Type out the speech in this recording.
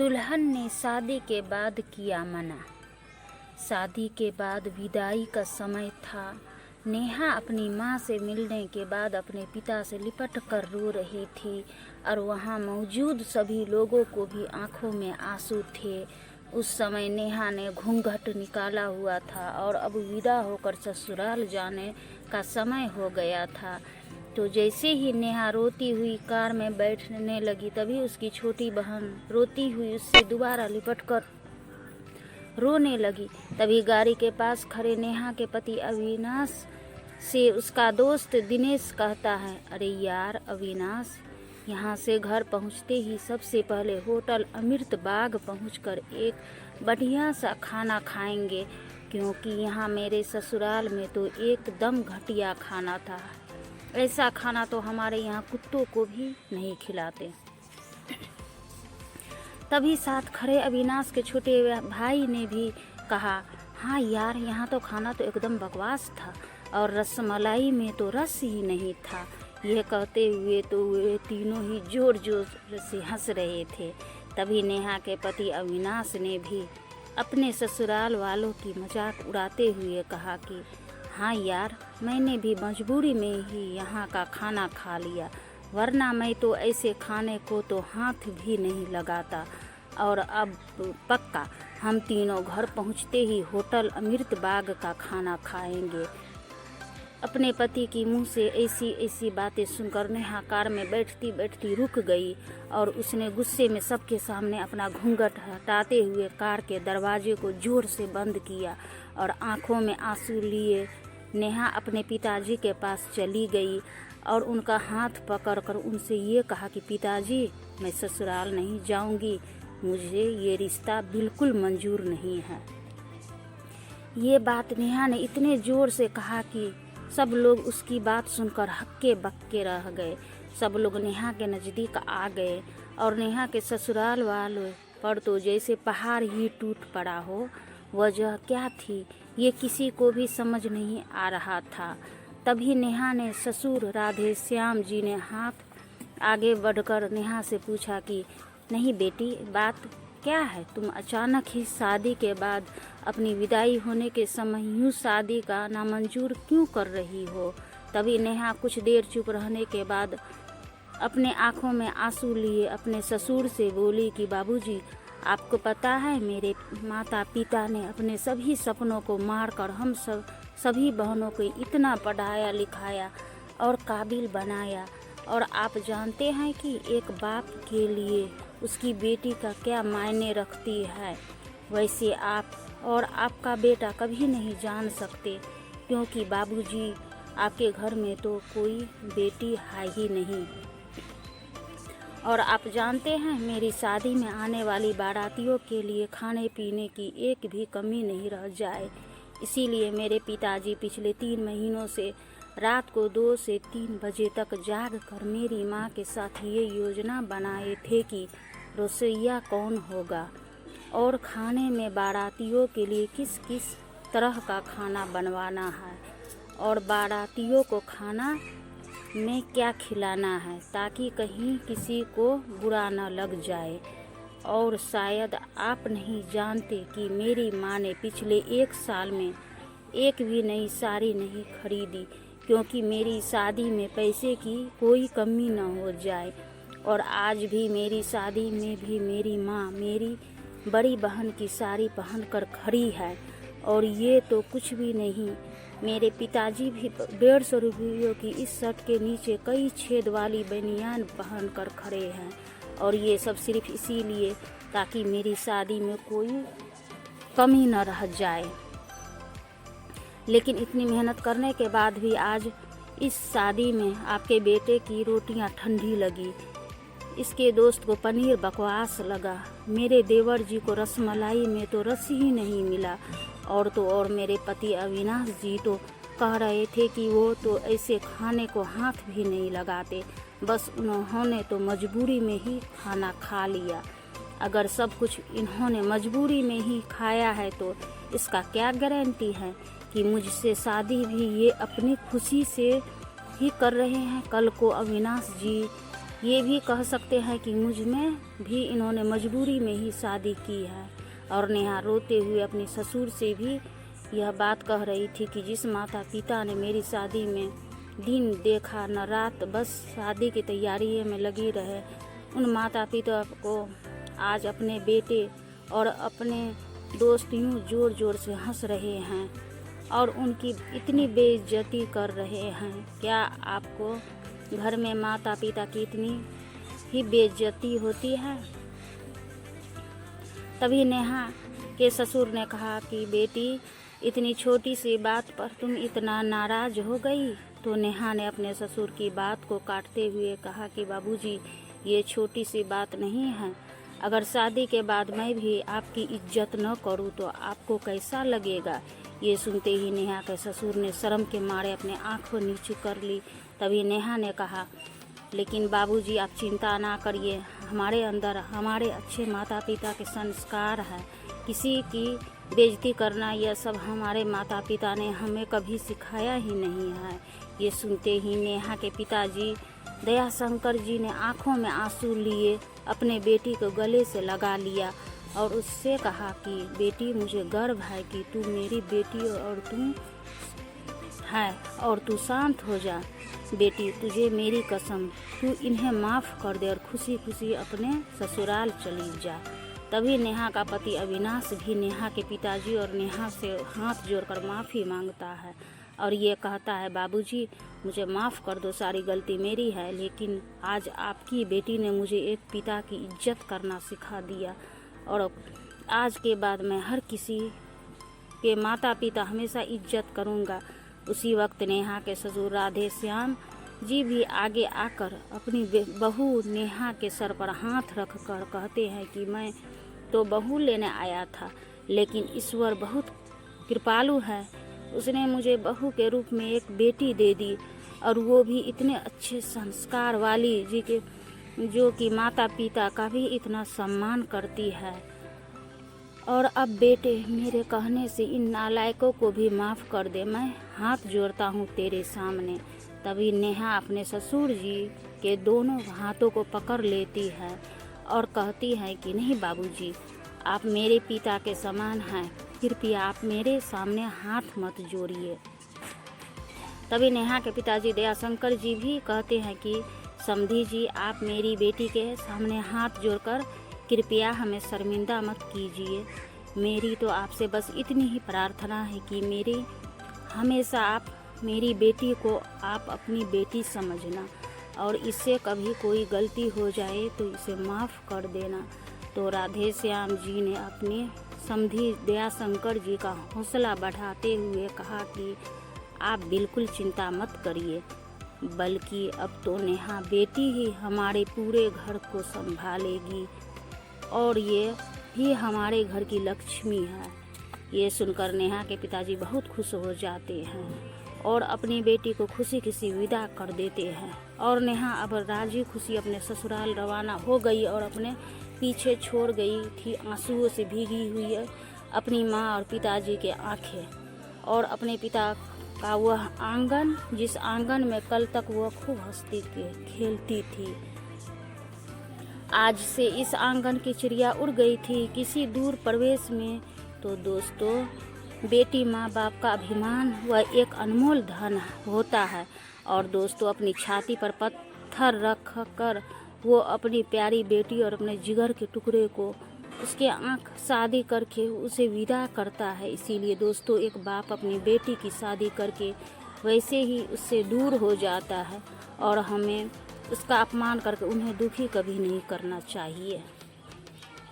दुल्हन ने शादी के बाद किया मना। शादी के बाद विदाई का समय था। नेहा अपनी माँ से मिलने के बाद अपने पिता से लिपट कर रो रही थी और वहाँ मौजूद सभी लोगों को भी आंखों में आंसू थे। उस समय नेहा ने घूंघट निकाला हुआ था और अब विदा होकर ससुराल जाने का समय हो गया था। तो जैसे ही नेहा रोती हुई कार में बैठने लगी तभी उसकी छोटी बहन रोती हुई उससे दोबारा लिपट कर रोने लगी। तभी गाड़ी के पास खड़े नेहा के पति अविनाश से उसका दोस्त दिनेश कहता है, अरे यार अविनाश, यहाँ से घर पहुँचते ही सबसे पहले होटल अमृत बाग पहुँचकर एक बढ़िया सा खाना खाएंगे, क्योंकि यहाँ मेरे ससुराल में तो एकदम घटिया खाना था। ऐसा खाना तो हमारे यहाँ कुत्तों को भी नहीं खिलाते। तभी साथ खड़े अविनाश के छोटे भाई ने भी कहा, हाँ यार, यहाँ तो खाना तो एकदम बकवास था और रसमलाई में तो रस ही नहीं था। यह कहते हुए तो वे तीनों ही जोर जोर से हंस रहे थे। तभी नेहा के पति अविनाश ने भी अपने ससुराल वालों की मजाक उड़ाते हुए कहा कि हाँ यार, मैंने भी मजबूरी में ही यहाँ का खाना खा लिया, वरना मैं तो ऐसे खाने को तो हाथ भी नहीं लगाता। और अब पक्का हम तीनों घर पहुँचते ही होटल अमृत बाग का खाना खाएंगे। अपने पति की मुंह से ऐसी ऐसी बातें सुनकर नेहा कार में बैठती बैठती रुक गई और उसने गुस्से में सबके सामने अपना घूंघट हटाते हुए कार के दरवाजे को जोर से बंद किया और आंखों में आंसू लिए नेहा अपने पिताजी के पास चली गई और उनका हाथ पकड़कर उनसे ये कहा कि पिताजी, मैं ससुराल नहीं जाऊंगी, मुझे ये रिश्ता बिल्कुल मंजूर नहीं है। ये बात नेहा ने इतने ज़ोर से कहा कि सब लोग उसकी बात सुनकर हक्के बक्के रह गए। सब लोग नेहा के नज़दीक आ गए और नेहा के ससुराल वालों पर तो जैसे पहाड़ ही टूट पड़ा हो। वजह क्या थी ये किसी को भी समझ नहीं आ रहा था। तभी नेहा ने ससुर राधे श्याम जी ने हाथ आगे बढ़कर नेहा से पूछा कि नहीं बेटी, बात क्या है? तुम अचानक ही शादी के बाद अपनी विदाई होने के समय यूँ शादी का नामंजूर क्यों कर रही हो? तभी नेहा कुछ देर चुप रहने के बाद अपने आँखों में आंसू लिए अपने ससुर से बोली कि बाबूजी, आपको पता है मेरे माता पिता ने अपने सभी सपनों को मारकर हम सभी बहनों को इतना पढ़ाया लिखाया और काबिल बनाया, और आप जानते हैं कि एक बाप के लिए उसकी बेटी का क्या मायने रखती है। वैसे आप और आपका बेटा कभी नहीं जान सकते, क्योंकि बाबूजी, आपके घर में तो कोई बेटी है ही नहीं। और आप जानते हैं मेरी शादी में आने वाली बारातियों के लिए खाने पीने की एक भी कमी नहीं रह जाए। इसीलिए मेरे पिताजी पिछले 3 महीनों से रात को 2 से 3 बजे तक जाग कर मेरी माँ के साथ ये योजना बनाए थे कि रसोइया कौन होगा और खाने में बारातियों के लिए किस किस तरह का खाना बनवाना है और बारातियों को खाना में क्या खिलाना है, ताकि कहीं किसी को बुरा न लग जाए। और शायद आप नहीं जानते कि मेरी माँ ने पिछले 1 साल में एक भी नई साड़ी नहीं खरीदी, क्योंकि मेरी शादी में पैसे की कोई कमी न हो जाए। और आज भी मेरी शादी में भी मेरी माँ मेरी बड़ी बहन की साड़ी पहनकर खड़ी है। और ये तो कुछ भी नहीं, मेरे पिताजी भी 150 रुपयों की इस शर्ट के नीचे कई छेद वाली बनियान पहनकर खड़े हैं, और ये सब सिर्फ इसीलिए ताकि मेरी शादी में कोई कमी न रह जाए। लेकिन इतनी मेहनत करने के बाद भी आज इस शादी में आपके बेटे की रोटियां ठंडी लगी, इसके दोस्त को पनीर बकवास लगा, मेरे देवर जी को रसमलाई में तो रस ही नहीं मिला, और तो और मेरे पति अविनाश जी तो कह रहे थे कि वो तो ऐसे खाने को हाथ भी नहीं लगाते, बस उन्होंने तो मजबूरी में ही खाना खा लिया। अगर सब कुछ इन्होंने मजबूरी में ही खाया है तो इसका क्या गारंटी है कि मुझसे शादी भी ये अपनी खुशी से ही कर रहे हैं। कल को अविनाश जी ये भी कह सकते हैं कि मुझ में भी इन्होंने मजबूरी में ही शादी की है। और नेहा रोते हुए अपने ससुर से भी यह बात कह रही थी कि जिस माता पिता ने मेरी शादी में दिन देखा न रात, बस शादी की तैयारी में लगी रहे, उन माता पिता को आज अपने बेटे और अपने दोस्त यूँ ज़ोर ज़ोर से हंस रहे हैं और उनकी इतनी बेइज्जती कर रहे हैं। क्या आपको घर में माता पिता की इतनी ही बेइज्जती होती है? तभी नेहा के ससुर ने कहा कि बेटी, इतनी छोटी सी बात पर तुम इतना नाराज़ हो गई। तो नेहा ने अपने ससुर की बात को काटते हुए कहा कि बाबूजी, ये छोटी सी बात नहीं है। अगर शादी के बाद मैं भी आपकी इज्जत न करूं तो आपको कैसा लगेगा? ये सुनते ही नेहा के ससुर ने शर्म के मारे अपने आंखों नीचे कर ली। तभी नेहा ने कहा, लेकिन बाबूजी आप चिंता ना करिए, हमारे अंदर हमारे अच्छे माता पिता के संस्कार है। किसी की बेइज्जती करना यह सब हमारे माता पिता ने हमें कभी सिखाया ही नहीं है। ये सुनते ही नेहा के पिताजी दयाशंकर जी ने आंखों में आंसू लिए अपने बेटी को गले से लगा लिया और उससे कहा कि बेटी, मुझे गर्व है कि तू मेरी बेटी और तू शांत हो जा बेटी, तुझे मेरी कसम, तू इन्हें माफ़ कर दे और खुशी खुशी अपने ससुराल चली जा। तभी नेहा का पति अविनाश भी नेहा के पिताजी और नेहा से हाथ जोड़कर माफ़ी मांगता है और ये कहता है, बाबूजी मुझे माफ़ कर दो, सारी गलती मेरी है, लेकिन आज आपकी बेटी ने मुझे एक पिता की इज्जत करना सिखा दिया और आज के बाद मैं हर किसी के माता पिता हमेशा इज्जत करूँगा। उसी वक्त नेहा के ससुर राधे श्याम जी भी आगे आकर अपनी बहू नेहा के सर पर हाथ रख कर कहते हैं कि मैं तो बहू लेने आया था, लेकिन ईश्वर बहुत कृपालु है, उसने मुझे बहू के रूप में एक बेटी दे दी और वो भी इतने अच्छे संस्कार वाली जी के, जो कि माता पिता का भी इतना सम्मान करती है। और अब बेटे, मेरे कहने से इन नालायकों को भी माफ़ कर दे, मैं हाथ जोड़ता हूँ तेरे सामने। तभी नेहा अपने ससुर जी के दोनों हाथों को पकड़ लेती है और कहती है कि नहीं बाबूजी, आप मेरे पिता के समान हैं, कृपया आप मेरे सामने हाथ मत जोड़िए। तभी नेहा के पिताजी दयाशंकर जी भी कहते हैं कि समधी जी, आप मेरी बेटी के सामने हाथ जोड़कर कृपया हमें शर्मिंदा मत कीजिए। मेरी तो आपसे बस इतनी ही प्रार्थना है कि हमेशा आप मेरी बेटी को आप अपनी बेटी समझना और इससे कभी कोई गलती हो जाए तो इसे माफ़ कर देना। तो राधे श्याम जी ने अपने समधी दयाशंकर जी का हौसला बढ़ाते हुए कहा कि आप बिल्कुल चिंता मत करिए, बल्कि अब तो नेहा बेटी ही हमारे पूरे घर को संभालेगी और ये ही हमारे घर की लक्ष्मी है। ये सुनकर नेहा के पिताजी बहुत खुश हो जाते हैं और अपनी बेटी को खुशी खुशी विदा कर देते हैं और नेहा अब राजी खुशी अपने ससुराल रवाना हो गई और अपने पीछे छोड़ गई थी आंसुओं से भीगी हुई अपनी माँ और पिताजी के आंखें और अपने पिता का वह आंगन, जिस आंगन में कल तक वह खूब हंसती खेलती थी। आज से इस आंगन की चिड़िया उड़ गई थी किसी दूर प्रवेश में। तो दोस्तों, बेटी माँ बाप का अभिमान वह एक अनमोल धन होता है और दोस्तों, अपनी छाती पर पत्थर रख कर वो अपनी प्यारी बेटी और अपने जिगर के टुकड़े को उसके आँख शादी करके उसे विदा करता है। इसीलिए दोस्तों, एक बाप अपनी बेटी की शादी करके वैसे ही उससे दूर हो जाता है और हमें उसका अपमान करके उन्हें दुखी कभी नहीं करना चाहिए।